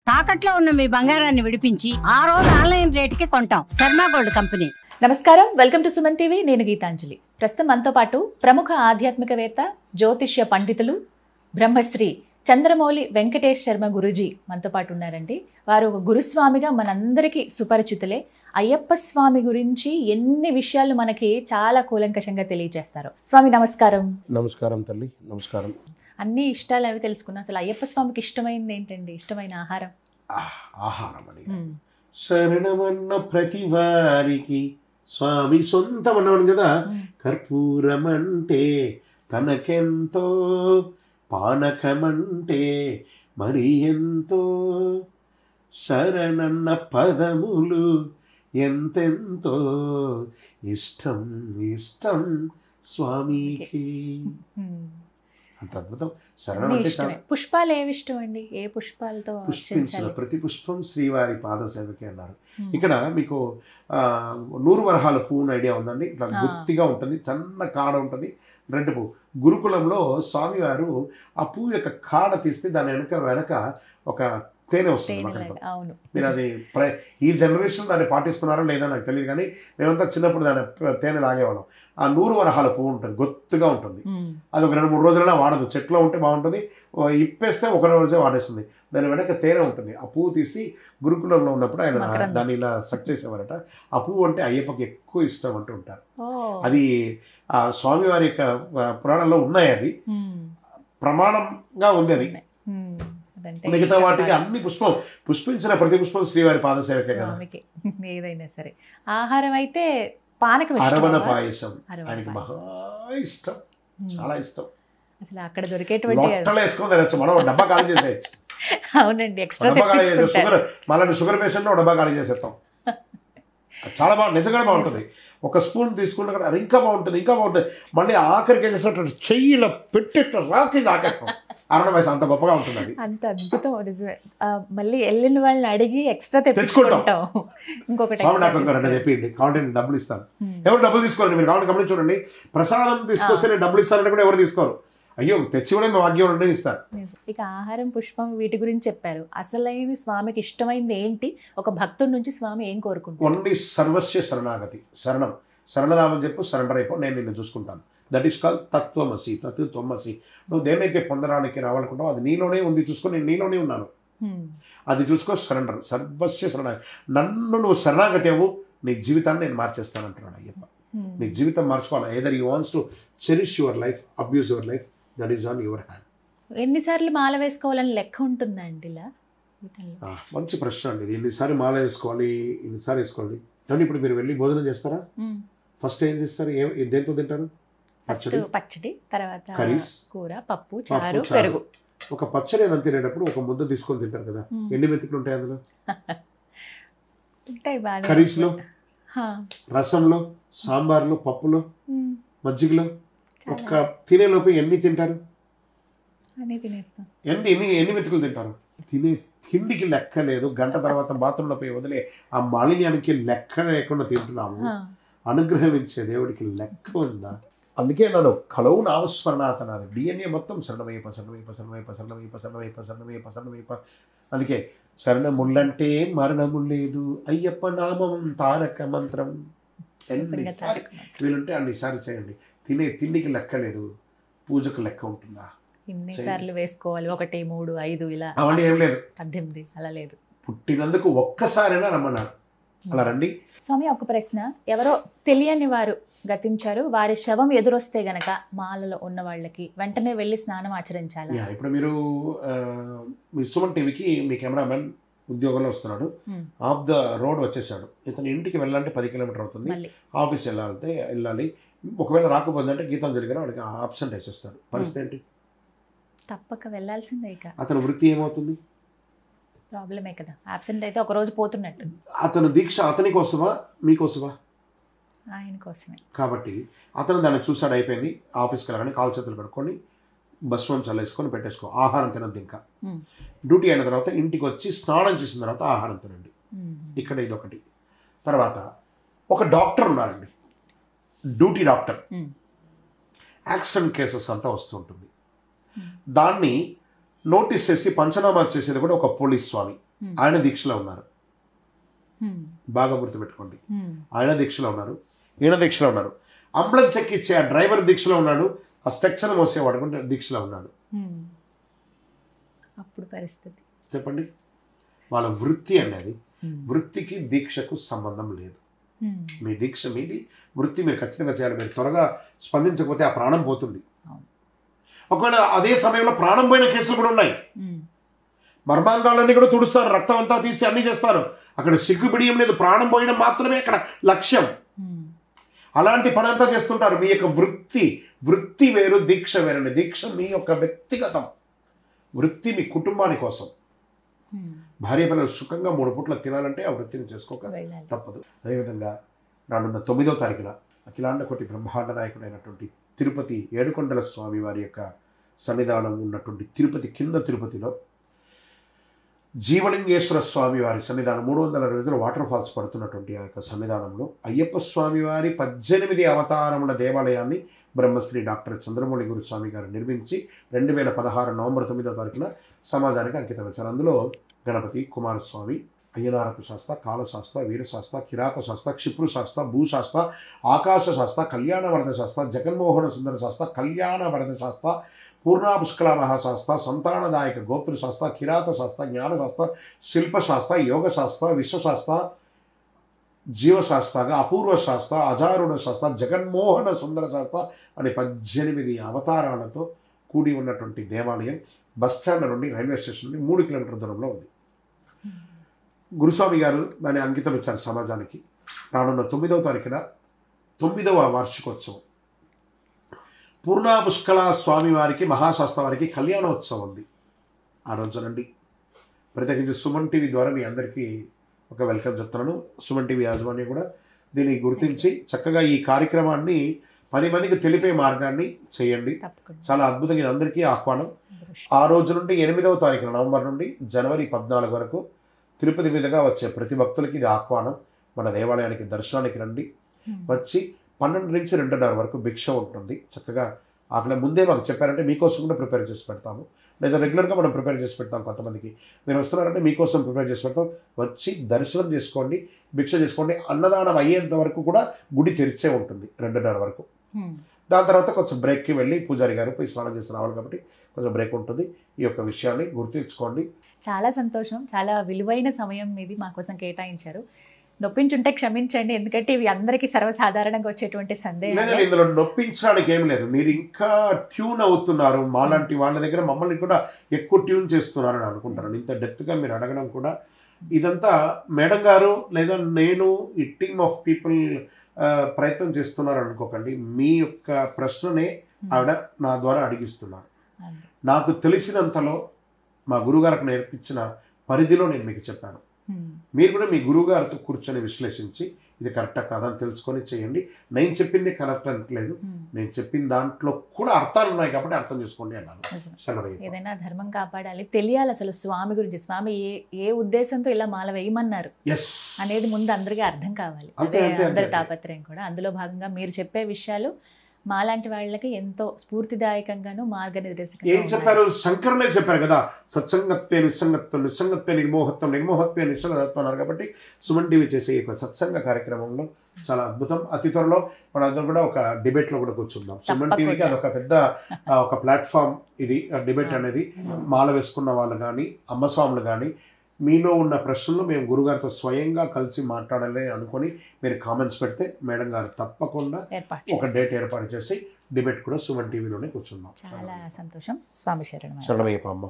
తాకట్లో ఉన్న మీ బంగారాన్ని విడిపించి ఆ రోజు ఆన్లైన్ రేటుకి కొంటాం. Sharma gold company. నమస్కారం, వెల్కమ్ టు సుమన్ టీవీ. నేను గీతాంజలి. ప్రస్తుతం మనతో పాటు ప్రముఖ ఆధ్యాత్మికవేత్త, జ్యోతిష్య పండితులు బ్రహ్మశ్రీ చంద్రమౌళి వెంకటేష్ శర్మ గురూజీ మనతో పాటు ఉన్నారండి. వారు ఒక గురుస్వామిగా మనందరికీ సుపరిచితులే. అయ్యప్ప స్వామి గురించి ఎన్ని విషయాలు మనకి చాలా కూలంకషంగా తెలియజేస్తారు. స్వామి నమస్కారం. నమస్కారం తల్లి, నమస్కారం. అన్ని ఇష్టాలు అవి తెలుసుకున్నా, అసలు అయ్యప్ప స్వామికి ఇష్టమైంది ఏంటండి? ఇష్టమైన ఆహారం? ఆహారం అని శరణమన్న ప్రతి వారికి స్వామి సొంతం అన్నాను కదా. కర్పూరమంటే తనకెంతో, పానకమంటే మరి ఎంతో, శరణన్న పదములు ఎంతెంతో, ఇష్టం ఇష్టం స్వామికి. అంత అద్భుతం. శరణం అంటే పుష్పాలు ఏవి ఇష్టం అండి? ఏ పుష్పాలతో పుష్పించిన ప్రతి పుష్పం శ్రీవారి పాదసేవకి అన్నారు. ఇక్కడ మీకు 100 వరహాల పువ్వును ఐడియా ఉందండి. ఇట్లా గుత్తిగా ఉంటుంది, చిన్న కాడ ఉంటుంది, రెడ్ పువ్వు. గురుకులంలో స్వామివారు ఆ పువ్వు యొక్క కాడ తీస్తే దాని వెనక ఒక తేనె వస్తుంది మకరంతో. మీరు అది ఈ జనరేషన్ దాన్ని పాటిస్తున్నారో లేదా నాకు తెలియదు, కానీ మేమంతా చిన్నప్పుడు దాన్ని తేనె లాగేవాళ్ళం. ఆ 100 వరహాల పువ్వు ఉంటుంది, గొత్తుగా ఉంటుంది. అది ఒక 2-3 రోజులైనా వాడదు. చెట్లో ఉంటే బాగుంటుంది, ఇప్పేస్తే ఒక రోజే వాడేస్తుంది. దాని వెనక తేనె ఉంటుంది. ఆ పువ్వు తీసి గురుకులంలో ఉన్నప్పుడు ఆయన దాన్ని ఇలా సక్ చేసేవారట. ఆ పువ్వు అంటే అయ్యప్పకి ఎక్కువ ఇష్టం అంటూ ఉంటారు. అది ఆ స్వామివారి యొక్క పురాణంలో ఉన్నాయి, అది ప్రమాణంగా ఉంది. అది మిగతా వాటికి అన్ని పుష్పించిన ప్రతి పుష్పం శ్రీవారి పాదసేవకే కదా. ఏదైనా సరే. ఆహారం అయితే పానకం, అరవణ పాయసం ఆయనకి మహా ఇష్టం, చాలా ఇష్టం. అసలు అక్కడ దొరికేటువంటి వేసుకొని తినచ్చు, మనం డబ్బా ఖాళీ చేసేయచ్చు. అవునండి, ఎక్స్ట్రా షుగర్, మళ్ళీ షుగర్ పేషెంట్ డబ్బా ఖాళీ చేసేస్తాం. చాలా బాగుంటుంది, నిజంగా బాగుంటుంది. ఒక స్పూన్ తీసుకుంటే కదా ఇంకా బాగుంటుంది, ఇంకా బాగుంటుంది. మళ్ళీ ఆఖరికి ఏం చేసినట్టు చెయ్యిలో పెట్టేట్టు రాకి నాకేస్తాం. అరవై వయసు అంత గొప్పగా ఉంటుంది, అది అంత అద్భుతం. నిజమే. మళ్ళీ వెళ్ళిన వాళ్ళని అడిగి ఎక్స్ట్రా తెచ్చుకుంటాం. ఇంకొకటి చెప్పింది కాబట్టి నేను డబ్బులు ఇస్తాను. ఎవరు డబ్బులు తీసుకోరండి, మీరు కాబట్టి గమనించి చూడండి. ప్రసాదం తీసుకొస్తే నేను డబ్బులు ఇస్తానంటే కూడా ఎవరు తీసుకోరు. అయ్యో తెచ్చి కూడా మేము భాగ్యం ఉంటే ఇస్తారు. ఇక ఆహారం, పుష్పం, వీటి గురించి చెప్పారు. అసలైన స్వామికి ఇష్టమైంది ఏంటి? ఒక భక్తుడి నుంచి స్వామి ఏం కోరుకుంటారు? ఓన్లీ సర్వస్య శరణాగతి. శరణం, శరణనామం చెప్పు, సరెండర్ అయిపో, నేను నిన్ను చూసుకుంటాను. దట్ ఈస్ కాల్ తత్వమసి, తత్వమసి. నువ్వు దేనైతే పొందడానికి రావాలనుకుంటావు అది నీలోనే ఉంది, చూసుకో, నేను నీలోనే ఉన్నాను, అది చూసుకో. సరెండర్, సర్వస్య శరణాగతి. నన్ను నువ్వు శరణాగతి అవ్వు, నీ జీవితాన్ని నేను మార్చేస్తాను అంటున్నాడు అయ్యప్ప. నీ జీవితం మార్చుకోవాలి. Either you wants to cherish your life, abuse your life, that is on your hand. ఎన్నిసార్లు మాల వేసుకోవాలని లెక్క ఉంటుందండి? ఇలా మంచి ప్రశ్న అండి ఇది. ఎన్నిసార్లు మాల వేసుకోవాలి, ఎన్నిసార్లు వేసుకోవాలి కానీ ఇప్పుడు మీరు వెళ్ళి భోజనం చేస్తారా? ఫస్ట్ ఏం చేస్తారు? దేంతో తింటారు? పచ్చడి, తర్వాత కర్రీస్, కూర, పప్పు, చారు, పెరుగు. ఒక పచ్చడి అని తినేటప్పుడు ఒక ముద్ద తీసుకొని తింటారు కదా. ఎన్ని మెతుకులు ఉంటాయి అందులో? కర్రీస్లో, రసంలో, సాంబార్లో, పప్పులో, మజ్జిగలో. ఒక్క తినేలోపు ఎన్ని తింటారు? ఎన్ని మెతుకులు తింటారు? తినే తిండికి లెక్క లేదు. గంట తర్వాత బాత్రూంలో పోయి వదిలే ఆ మాలిన్యానికి లెక్క లేకుండా తింటున్నాము. అనుగ్రహించే దేవుడికి లెక్క ఉందా? అందుకే నన్ను కలవు నామస్మరణాత్ అన్నది. డిఎన్ఏ మొత్తం శరణమయ్యప్ప, శరణమయ్యప్ప, శరణమయ్యప్ప, శరణమయ్యప్ప, శరణమయ్యప్ప, శరణమయ్యప్ప, శరణమయ్యప్ప. అందుకే శరణముళ్ళంటే మరణము లేదు, అయ్యప్ప నామం తారక మంత్రం. ఎన్నిసారి వీలుంటే అన్నిసార్లు చేయండి. తిండికి లెక్క లేదు, పూజకు లెక్క ఉంటుందా? ఎన్నిసార్లు వేసుకోవాలి? 1, 3, 5 ఇలా అవన్నీ ఏం లేదు. 18 అలా లేదు. పుట్టినందుకు ఒక్కసారైనా రమ్మన్నారు, అలా రండి. స్వామి, ఒక ప్రశ్న. ఎవరో తెలియని వారు గతించారు, వారి శవం ఎదురొస్తే గనక మాలలో ఉన్న వాళ్ళకి వెంటనే వెళ్ళి స్నానం ఆచరించాలి. ఇప్పుడు మీరు మీ సుమన్ టీవీకి మీ కెమెరామెన్ ఉద్యోగంలో వస్తున్నాడు, ఆఫ్ ద రోడ్ వచ్చేసాడు. ఇతను ఇంటికి వెళ్ళాలంటే 10 కిలోమీటర్ అవుతుంది, ఆఫీస్ వెళ్ళాలి. ఒకవేళ రాకపోతుందంటే గీతాంజలి గారు వాడికి ఆబ్సెంట్ వేసేస్తాడు. పరిస్థితి ఏంటి? తప్పక వెళ్ళాల్సిందే. ఇక అతని వృత్తి ఏమవుతుంది? ప్రాబ్లమే కదా. ఆబ్సెంట్ అయితే ఒక రోజు పోతున్నట్టు. అతను దీక్ష అతని కోసమా మీకోసమా? ఆయన కోసమే. కాబట్టి అతను దాన్ని చూసాడు, అయిపోయింది. ఆఫీస్కి వెళ్ళగానే కాలు చేతులు కడుక్కొని బస్సు చల్లేసుకొని పెట్టేసుకో. ఆహారం తినద్దు. ఇంకా డ్యూటీ అయిన తర్వాత ఇంటికి వచ్చి స్నానం చేసిన తర్వాత ఆహారం తినండి. ఇక్కడ ఇదొకటి. తర్వాత ఒక డాక్టర్ ఉన్నారండి, డ్యూటీ డాక్టర్. యాక్సిడెంట్ కేసెస్ అంతా వస్తుంటుంది. దాన్ని నోటీస్ చేసి పంచనామా చేసేది కూడా ఒక పోలీస్ స్వామి. ఆయన దీక్షలో ఉన్నారు, బాగా గుర్తుపెట్టుకోండి. ఆయన దీక్షలో ఉన్నారు, ఈయన దీక్షలో ఉన్నారు. అంబులెన్స్ ఎక్కిచ్చే ఆ డ్రైవర్ దీక్షలో ఉన్నాడు, ఆ స్ట్రక్చర్ మోసేవాడు కూడా దీక్షలో ఉన్నాడు. అప్పుడు పరిస్థితి చెప్పండి, వాళ్ళ వృత్తి అనేది, వృత్తికి దీక్షకు సంబంధం లేదు. మీ దీక్ష మీది, వృత్తి మీరు ఖచ్చితంగా చేయాలి. మీరు త్వరగా స్పందించకపోతే ఆ ప్రాణం పోతుంది. ఒకవేళ అదే సమయంలో ప్రాణం పోయిన కేసులు కూడా ఉన్నాయి. మర్మాంగాలన్నీ కూడా తుడుస్తారు, రక్తం అంతా తీసి అన్ని చేస్తారు. అక్కడ సిగ్గు బిడియం లేదు, ప్రాణం పోయడం మాత్రమే అక్కడ లక్ష్యం. అలాంటి పని అంతా చేస్తుంటారు. మీ యొక్క వృత్తి వేరు, దీక్ష వేరండి. దీక్ష మీ యొక్క వ్యక్తిగతం, వృత్తి మీ కుటుంబాని కోసం. భార్య పిల్లలు సుఖంగా 3 పూట్ల తినాలంటే ఆ వృత్తిని చేసుకోక తప్పదు. అదేవిధంగా రానున్న 9వ తారీఖున అఖిలాండ కోటి బ్రహ్మాండ నాయకుడైనటువంటి తిరుపతి ఏడుకొండల స్వామి వారి యొక్క సన్నిధానం ఉన్నటువంటి తిరుపతి కింద తిరుపతిలో జీవలింగేశ్వర స్వామి వారి సన్నిధానం 300 రోజులు వాటర్ ఫాల్స్ పడుతున్నటువంటి ఆ యొక్క సన్నిధానంలో అయ్యప్ప స్వామి వారి 18 అవతారముల దేవాలయాన్ని బ్రహ్మశ్రీ డాక్టర్ చంద్రమౌళి గురుస్వామి గారు నిర్మించి 2016 నవంబర్ 9వ తారీఖున సమాజానికి అంకితం ఇచ్చారు. అందులో గణపతి, కుమారస్వామి, అయ్యనారపు శాస్త్ర, కాలశాస్త్ర, వీరశాస్త్ర, కిరాత శాస్త్ర, క్షిప్రు శాస్త్ర, భూశాస్త్ర, ఆకాశ శాస్త్ర, కళ్యాణ వరద శాస్త్ర, జగన్మోహన సుందర శాస్త్ర, కళ్యాణ వరద శాస్త్ర, పూర్ణా పుష్కల మహాశాస్త్ర, సంతానదాయక గోత్రశాస్త్ర, కిరాత శాస్త్ర, జ్ఞానశాస్త్ర, శిల్పశాస్త్ర, యోగశాస్త్ర, విశ్వశాస్త్ర, జీవశాస్త్రగా అపూర్వ శాస్త్ర, అజారుణ శాస్త్ర, జగన్మోహన సుందర శాస్త్ర అనే 18 అవతారాలతో కూడి ఉన్నటువంటి దేవాలయం బస్టాండ్ నుండి, రైల్వే స్టేషన్ నుండి 3 కిలోమీటర్ల దూరంలో ఉంది. గురుస్వామి గారు దాన్ని అంకితం ఇచ్చారు సమాజానికి. రానున్న 9వ తారీఖున 9వ వార్షికోత్సవం పూర్ణా పుష్కల స్వామి వారికి, మహాశాస్త్ర వారికి కళ్యాణోత్సవం ఉంది. ఆ రోజునండి ప్రత్యేకించి సుమన్ టీవీ ద్వారా మీ అందరికీ ఒక వెల్కమ్ చెప్తున్నాను. సుమన్ టీవీ యాజమాన్యం కూడా దీన్ని గుర్తించి చక్కగా ఈ కార్యక్రమాన్ని 10 మందికి తెలిపే మార్గాన్ని చేయండి. చాలా అద్భుతంగా ఇది అందరికీ ఆహ్వానం. ఆ రోజు నుండి 8వ తారీఖున నవంబర్ నుండి జనవరి 14 వరకు తిరుపతి మీదుగా వచ్చే ప్రతి భక్తులకి ఇది ఆహ్వానం. మన దేవాలయానికి దర్శనానికి రండి. వచ్చి 12 నుంచి 2:30 వరకు భిక్ష ఉంటుంది. చక్కగా ఆకలి ముందే మాకు చెప్పారంటే మీకోసం కూడా ప్రిపేర్ చేసి పెడతాము, లేదా రెగ్యులర్గా మనం ప్రిపేర్ చేసి పెడతాం. కొంతమందికి మీరు వస్తున్నారంటే మీకోసం ప్రిపేర్ చేసి పెడతాం. వచ్చి దర్శనం చేసుకోండి, భిక్ష చేసుకోండి. అన్నదానం అయ్యేంత వరకు కూడా గుడి తెరిచే ఉంటుంది 2:30 వరకు. దాని తర్వాత కొంచెం బ్రేక్కి వెళ్ళి పూజారి గారు పోయి స్నానం చేసి రావాలి కాబట్టి కొంచెం బ్రేక్ ఉంటుంది. ఈ యొక్క విషయాన్ని గుర్తుంచుకోండి. చాలా సంతోషం, చాలా విలువైన సమయం మీది మా కోసం కేటాయించారు. నొప్పించుంటే క్షమించండి, ఎందుకంటే ఇవి అందరికీ సర్వసాధారణంగా వచ్చేటువంటి సందేహం. ఇందులో నొప్పించడానికి ఏం లేదు. మీరు ఇంకా ట్యూన్ అవుతున్నారు, మాలాంటి వాళ్ళ దగ్గర మమ్మల్ని కూడా ఎక్కువ ట్యూన్ చేస్తున్నారు అని అనుకుంటారు. ఇంత డెప్త్గా మీరు అడగడం కూడా ఇదంతా మేడం గారు లేదా నేను ఈ టీమ్ ఆఫ్ పీపుల్ ప్రయత్నం చేస్తున్నారు అనుకోకండి. మీ యొక్క ప్రశ్ననే ఆవిడ నా ద్వారా అడిగిస్తున్నారు. నాకు తెలిసినంతలో మా గురుగారికి నేర్పించిన పరిధిలో నేను మీకు చెప్పాను. మీరు కూడా మీ గురువుగారితో కూర్చొని విశ్లేషించి ఇది కరెక్టా కాదా అని తెలుసుకొని చేయండి. నేను చెప్పింది కరెక్ట్ అనట్లేదు, నేను చెప్పిన దాంట్లో కూడా అర్థాలు ఉన్నాయి కాబట్టి అర్థం చేసుకోండి అన్నాను. ఏదైనా ధర్మం కాపాడాలి, తెలియాలి అసలు స్వామి గురించి. స్వామి ఏ ఉద్దేశంతో ఇలా మాల వేయమన్నారు అనేది ముందు అందరికీ అర్థం కావాలి. అందరి తాపత్రయం కూడా. అందులో భాగంగా మీరు చెప్పే విషయాలు మాలాంటి వాళ్ళకి ఎంతో స్ఫూర్తిదాయకంగాను మార్గనిర్దేశకంగా. ఏం చెప్పారు? శంకరులే చెప్పారు కదా, సత్సంగత్వే నిస్సంగత్వం, నిస్సంగత్వే నిర్మోహత్వం, నిర్మోహత్వే నిశ్చలత్వం అన్నారు. కాబట్టి సుమన్ టీవీ చేసే ఈ సత్సంగ కార్యక్రమంలో చాలా అద్భుతం. అతి త్వరలో మనందరం కూడా ఒక డిబేట్లో కూడా కూర్చుందాం. సుమన్ టీవీకి అదొక పెద్ద ఒక ప్లాట్ఫామ్ ఇది డిబేట్ అనేది. మాల వేసుకున్న వాళ్ళు కానీ, అమ్మస్వాములు కానీ, మీలో ఉన్న ప్రశ్నలు మేము గురుగారితో స్వయంగా కలిసి మాట్లాడాలి అనుకొని మీరు కామెంట్స్ పెడితే మేడం గారు తప్పకుండా ఒక డేట్ ఏర్పాటు చేసి డిబేట్ కూడా సుమన్ టీవీలోనే కూర్చుందాం. చాలా సంతోషం. స్వామి శరణం. శరణమయ్యప్ప అమ్మ.